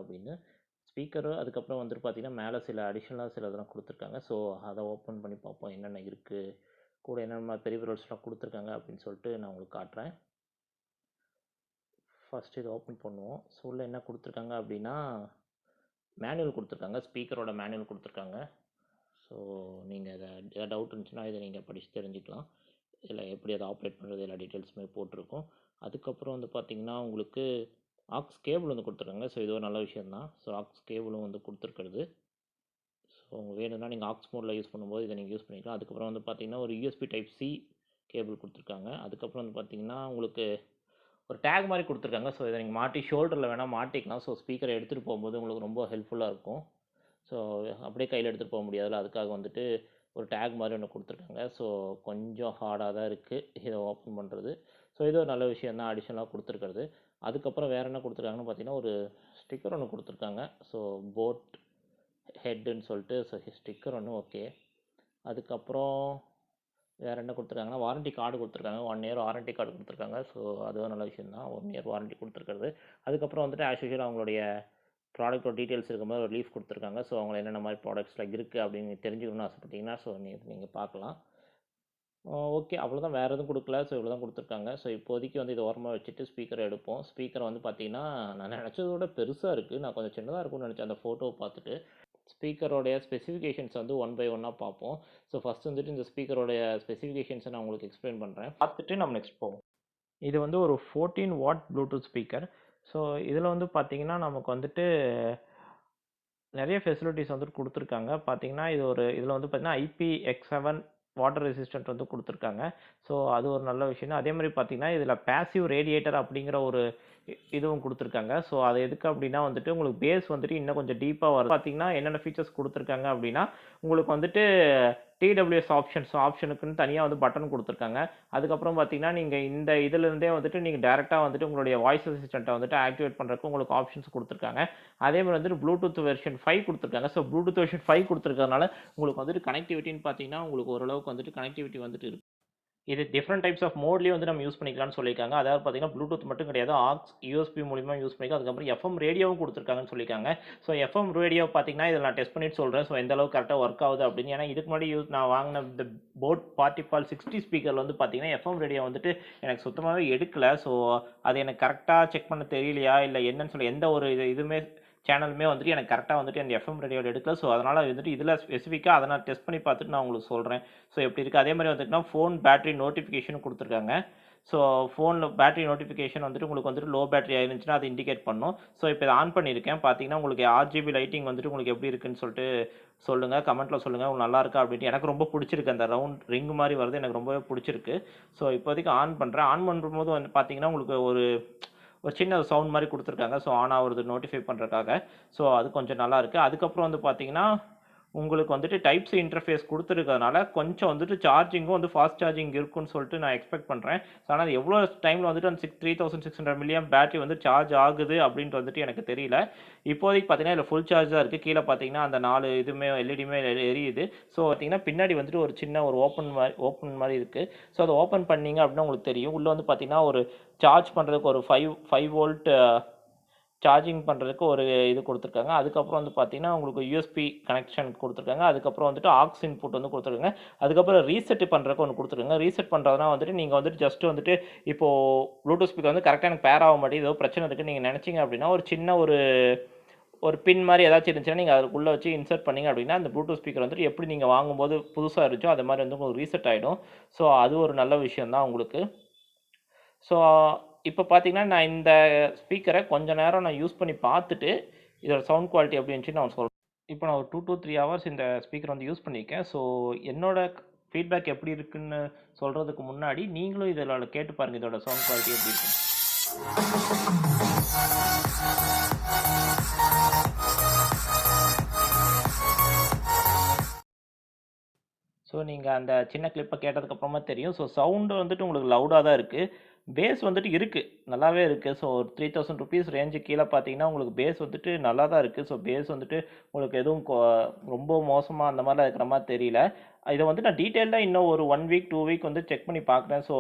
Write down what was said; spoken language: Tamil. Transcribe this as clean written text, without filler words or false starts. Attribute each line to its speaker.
Speaker 1: அப்படின்னு ஸ்பீக்கரு. அதுக்கப்புறம் வந்துட்டு பார்த்தீங்கன்னா மேலே சில அடிஷ்னலாக சில இதெல்லாம் கொடுத்துருக்காங்க. ஸோ அதை ஓப்பன் பண்ணி பார்ப்போம் என்னென்ன இருக்குது, கூட என்னென்ன பெரிஃபெரல்ஸ்லாம் கொடுத்துருக்காங்க அப்படின்னு சொல்லிட்டு நான் உங்களுக்கு காட்டுறேன். ஃபஸ்ட்டு இதை ஓப்பன் பண்ணுவோம். ஸோ உள்ள என்ன கொடுத்துருக்காங்க அப்படின்னா மேனுவல் கொடுத்துருக்காங்க, ஸ்பீக்கரோட மேனுவல் கொடுத்துருக்காங்க. ஸோ நீங்கள் எதாவது டவுட் இருந்துச்சுன்னா இதை நீங்கள் படித்து தெரிஞ்சுக்கலாம். இதில் எப்படி அதை ஆப்ரேட் பண்ணுறது எல்லா டீட்டெயில்ஸுமே போட்டிருக்கோம். அதுக்கப்புறம் வந்து பார்த்திங்கன்னா உங்களுக்கு ஆக்ஸ் கேபிள் வந்து கொடுத்துருக்காங்க. ஸோ இது ஒரு நல்ல விஷயந்தான். ஸோ ஆக்ஸ் கேபிளும் வந்து கொடுத்துருக்கிறது. ஸோ உங்கள் வேணும்னா நீங்கள் ஆக்ஸ் மோடில் யூஸ் பண்ணும்போது இதை நீங்கள் யூஸ் பண்ணிக்கலாம். அதுக்கப்புறம் வந்து பார்த்திங்கன்னா ஒரு யூஎஸ்பி டைப் சி கேபிள் கொடுத்துருக்காங்க. அதுக்கப்புறம் வந்து பார்த்திங்கன்னா உங்களுக்கு ஒரு டேக் மாதிரி கொடுத்துருக்காங்க. ஸோ இதை நீங்கள் மாட்டி ஷோல்டரில் வேணால் மாட்டிக்கலாம். ஸோ ஸ்பீக்கரை எடுத்துகிட்டு போகும்போது உங்களுக்கு ரொம்ப ஹெல்ப்ஃபுல்லாக இருக்கும். ஸோ அப்படியே கையில் எடுத்துகிட்டு போக முடியாதுல்ல, அதுக்காக வந்துட்டு ஒரு டேக் மாதிரி ஒன்று கொடுத்துருக்காங்க. ஸோ கொஞ்சம் ஹார்டாக தான் இருக்குது இதை ஓப்பன் பண்ணுறது. ஸோ இது ஒரு நல்ல விஷயம் தான் அடிஷ்னலாக கொடுத்துருக்கிறது. அதுக்கப்புறம் வேறு என்ன கொடுத்துருக்காங்கன்னு பார்த்தீங்கன்னா ஒரு ஸ்டிக்கர் ஒன்று கொடுத்துருக்காங்க. ஸோ போட் ஹெட்டுன்னு சொல்லிட்டு ஸோ ஸ்டிக்கர் ஒன்று ஓகே. அதுக்கப்புறம் வேறு என்ன கொடுத்துருக்காங்கன்னா வாரண்டி கார்டு கொடுத்துருக்காங்க. 1 இயர் வாரண்டி கார்டு கொடுத்துருக்காங்க. ஸோ அதுவும் நல்ல விஷயம் தான், 1 இயர் வாரண்டி கொடுத்துருக்கிறது. அதுக்கப்புறம் வந்துட்டு ஆஸ் யூஷுவல் அவங்களுடைய ப்ராடக்ட்டோட டீட்டெயில்ஸ் இருக்கும்போது ஒரு லீஃப் கொடுத்துருக்காங்க. ஸோ அவங்க என்னென்ன மாதிரி ப்ராடக்ட்ஸ்லாம் இருக்குது அப்படின்னு தெரிஞ்சுக்கணும்னு ஆசைப்பட்டீங்கன்னா ஸோ நீங்கள் பார்க்கலாம். ஓகே, அவ்வளோதான், வேறு எதுவும் கொடுக்கல. ஸோ இவ்வளோ தான் கொடுத்துருக்காங்க. ஸோ இப்போதைக்கு வந்து இதை ஓரமாக வச்சுட்டு ஸ்பீக்கரை எடுப்போம். ஸ்பீக்கரை வந்து பார்த்தீங்கன்னா நான் நினச்சதோட பெருசாக இருக்குது. நான் கொஞ்சம் சின்னதாக இருக்கும்னு நினச்சேன் அந்த ஃபோட்டோவை பார்த்துட்டு. ஸ்பீக்கரோடைய ஸ்பெசிஃபிகேஷன்ஸ் வந்து 1 by 1 பார்ப்போம். ஸோ ஃபஸ்ட் வந்துட்டு இந்த ஸ்பீக்கரோடைய ஸ்பெசிஃபிகேஷன்ஸை நான் உங்களுக்கு எக்ஸ்பிளைன் பண்ணுறேன், பார்த்துட்டு நம்ம நெக்ஸ்ட் போவோம். இது வந்து ஒரு 14 வாட் ப்ளூடூத் ஸ்பீக்கர். ஸோ இதில் வந்து பார்த்தீங்கன்னா நமக்கு வந்துட்டு நிறைய ஃபெசிலிட்டிஸ் வந்துட்டு கொடுத்துருக்காங்க. பார்த்தீங்கன்னா இதில் வந்து பார்த்தீங்கன்னா IPX7 வாட்டர் ரெசிஸ்டன்ட் வந்து கொடுத்துருக்காங்க. ஸோ அது ஒரு நல்ல விஷயம். அதே மாதிரி பார்த்தீங்கன்னா இதில் பேசிவ் ரேடியேட்டர் அப்படிங்கிற ஒரு இதுவும் கொடுத்துருக்காங்க. ஸோ அது எதுக்கு அப்படின்னா வந்துட்டு உங்களுக்கு பேஸ் வந்துட்டு இன்னும் கொஞ்சம் டீப்பாக வரும். பார்த்தீங்கன்னா என்னென்ன ஃபீச்சர்ஸ் கொடுத்துருக்காங்க அப்படின்னா உங்களுக்கு வந்துட்டு TWS ஆப்ஷனுக்குன்னு தனியாக வந்து பட்டன் கொடுத்துருக்காங்க. அதுக்கப்புறம் பார்த்தீங்கன்னா நீங்கள் இந்த இதிலிருந்தே வந்துட்டு நீங்கள் டேரெக்டாக வந்துட்டு உங்களுடைய வாய்ஸ் அசிஸ்டண்ட்டை வந்துட்டு ஆக்டிவேட் பண்ணுறதுக்கு உங்களுக்கு ஆப்ஷன்ஸ் கொடுத்துருக்காங்க. அதே மாதிரி வந்துட்டு ப்ளூடூத் வெர்ஷன் 5 கொடுத்துருக்காங்க. ஸோ ப்ளூடூத் வெர்ஷன் 5 கொடுத்துருக்கறதுனால உங்களுக்கு வந்துட்டு கனெக்டிவிட்டின்னு பார்த்தீங்கன்னா உங்களுக்கு ஓரளவுக்கு வந்துட்டு கனெக்டிவிட்டி வந்துட்டு இருக்கும். இது டிஃப்ரெண்ட் டைப்ஸ் ஆஃப் மோட்லேயே வந்து நம்ம யூஸ் பண்ணிக்கலாம்னு சொல்லியிருக்காங்க. அதாவது பார்த்தீங்கன்னா ப்ளூடூத் மட்டும் கிடையாது, ஆக்ஸ் USB மூலிமா யூஸ் பண்ணிக்கலாம். அதுக்கப்புறம் FM ரேடியோவும் கொடுத்துருக்காங்கன்னு சொல்லியிருக்காங்க. ஸோ FM ரேடியோ பார்த்தீங்கன்னா இதில் நான் டெஸ்ட் பண்ணிட்டு சொல்கிறேன். ஸோ எந்த அளவுக்கு கரெக்டாக ஒர்க் ஆகுது அப்படின்னு. ஏன்னா இதுக்கு முன்னாடி நான் வாங்கின இந்த போட் பார்ட்டிபால் 60 ஸ்பீக்கரில் வந்து பார்த்தீங்கன்னா FM ரேடியோ வந்துட்டு எனக்கு சுத்தமாகவே எடுக்கலை. ஸோ அது எனக்கு கரெக்டாக செக் பண்ண தெரியலையா இல்லை என்னன்னு சொல்லி எந்த ஒரு இதுவுமே சேனலுமே வந்துட்டு எனக்கு கரெக்டாக வந்துட்டு அந்த FM ரேடியோவில் எடுக்கல. ஸோ அதனால் வந்துட்டு இதில் ஸ்பெசிஃபிக்காக அதை நான் டெஸ்ட் பண்ணி பார்த்துட்டு நான் உங்களுக்கு சொல்கிறேன். ஸோ எப்படி இருக்குது. அதே மாதிரி வந்துட்டுனா ஃபோன் பேட்டரி நோட்டிஃபிகேஷனும் கொடுத்துருக்காங்க. ஸோ ஃபோனில் பேட்டரி நோட்டிஃபிகேஷன் வந்துட்டு உங்களுக்கு வந்துட்டு லோ பேட்டரி ஆயிருந்துச்சுன்னா அது இண்டிகேட் பண்ணும். ஸோ இப்போ இதை ஆன் பண்ணியிருக்கேன். பார்த்தீங்கன்னா உங்களுக்கு RGB லைட்டிங் வந்துட்டு உங்களுக்கு எப்படி இருக்குன்னு சொல்லிட்டு சொல்லுங்கள், கமெண்ட்டில் சொல்லுங்கள். உங்களுக்கு நல்லா இருக்கா அப்படின்ட்டு. எனக்கு ரொம்ப பிடிச்சிருக்கு, அந்த ரவுண்ட் ரிங் மாதிரி வருது, எனக்கு ரொம்பவே பிடிச்சிருக்கு. ஸோ இப்போதைக்கு ஆன் பண்ணுறேன். ஆன் பண்ணும்போது வந்து பார்த்தீங்கன்னா உங்களுக்கு ஒரு சின்ன சவுண்ட் மாதிரி கொடுத்துருக்காங்க. ஸோ ஆன் ஆகுறது நோட்டிஃபை பண்ணுறதுக்காக. ஸோ அது கொஞ்சம் நல்லா இருக்குது. அதுக்கப்புறம் வந்து பார்த்தீங்கன்னா உங்களுக்கு வந்துட்டு டைப் சி இன்டர்ஃபேஸ் கொடுத்துருக்கிறதுனால கொஞ்சம் வந்துட்டு சார்ஜிங்கும் வந்து ஃபாஸ்ட் சார்ஜிங் இருக்குன்னு சொல்லிட்டு நான் எக்ஸ்பெக்ட் பண்ணுறேன். ஸோ ஆனால் அது எவ்வளோ டைமில் வந்துட்டு அந்த 3600 mAh பேட்டரி வந்து சார்ஜ் ஆகுது அப்படின்ட்டு வந்துட்டு எனக்கு தெரியல. இப்போதைக்கு பார்த்தீங்கன்னா இதில் ஃபுல் சார்ஜ் தான் இருக்குது. கீழே பார்த்தீங்கன்னா அந்த 4 இதுவுமே எல்இடியுமே எரியுது. ஸோ பார்த்தீங்கன்னா பின்னாடி வந்துட்டு ஒரு சின்ன ஒரு ஓப்பன் மாதிரி இருக்குது. ஸோ அதை ஓப்பன் பண்ணிங்க அப்படின்னா உங்களுக்கு தெரியும். உள்ளே வந்து பார்த்தீங்கன்னா ஒரு சார்ஜ் பண்ணுறதுக்கு ஒரு 5 வோல்ட் சார்ஜிங் பண்ணுறதுக்கு ஒரு இது கொடுத்துருக்காங்க. அதுக்கப்புறம் வந்து பார்த்தீங்கன்னா உங்களுக்கு USB கனெக்ஷன் கொடுத்துருக்காங்க. அதுக்கப்புறம் வந்துட்டு ஆக்ஸ் இன்புட் வந்து கொடுத்துருக்காங்க. அதுக்கப்புறம் ரீசெட் பண்ணுறதுக்கு ஒன்று கொடுத்துருக்காங்க. ரீசெட் பண்ணுறதுனா வந்துட்டு நீங்கள் வந்துட்டு ஜஸ்ட் வந்துட்டு இப்போது ப்ளூடூத் ஸ்பீக்கர் வந்து கரெக்டாக எனக்கு பேர் ஆக மாட்டேங்குது, ஏதோ பிரச்சனை இருக்குன்னு நீங்கள் நினச்சிங்க அப்படின்னா ஒரு சின்ன ஒரு பின் மாதிரி ஏதாச்சும் இருந்துச்சுன்னா நீங்கள் அதுக்குள்ளே வச்சு இன்சர்ட் பண்ணிங்க அப்படின்னா அந்த ப்ளூடூத் ஸ்பீக்கர் வந்துட்டு எப்படி நீங்கள் வாங்கும்போது புதுசாக இருந்துச்சோ அது மாதிரி வந்து உங்களுக்கு ரீசெட் ஆகிடும். ஸோ அது ஒரு நல்ல விஷயந்தான் உங்களுக்கு. ஸோ இப்போ பார்த்தீங்கன்னா நான் இந்த ஸ்பீக்கரை கொஞ்சம் நேரம் நான் யூஸ் பண்ணி பார்த்துட்டு இதோட சவுண்ட் குவாலிட்டி எப்படி இருந்துச்சுன்னு நான் சொல்கிறேன். இப்போ நான் ஒரு 2 to 3 hours இந்த ஸ்பீக்கர் வந்து யூஸ் பண்ணியிருக்கேன். ஸோ என்னோட ஃபீட்பேக் எப்படி இருக்குன்னு சொல்கிறதுக்கு முன்னாடி நீங்களும் இதில் கேட்டு பாருங்கள் இதோட சவுண்ட் குவாலிட்டி எப்படி இருக்கு. ஸோ நீங்கள் அந்த சின்ன கிளிப்பை கேட்டதுக்கப்புறமா தெரியும். ஸோ சவுண்டு வந்துட்டு உங்களுக்கு லவுடாக தான் இருக்குது. பேஸ் வந்துட்டு இருக்குது, நல்லாவே இருக்குது. ஸோ ஒரு 3000 rupees ரேஞ்சு கீழே பார்த்தீங்கன்னா உங்களுக்கு பேஸ் வந்துட்டு நல்லா தான் இருக்குது. ஸோ பேஸ் வந்துட்டு உங்களுக்கு எதுவும் ரொம்ப மோசமாக அந்த மாதிரிலாம் இருக்கிற மாதிரி தெரியல. இதை வந்து நான் டீட்டெயிலாக இன்னும் ஒரு 1 week 2 week வந்து செக் பண்ணி பார்க்குறேன். ஸோ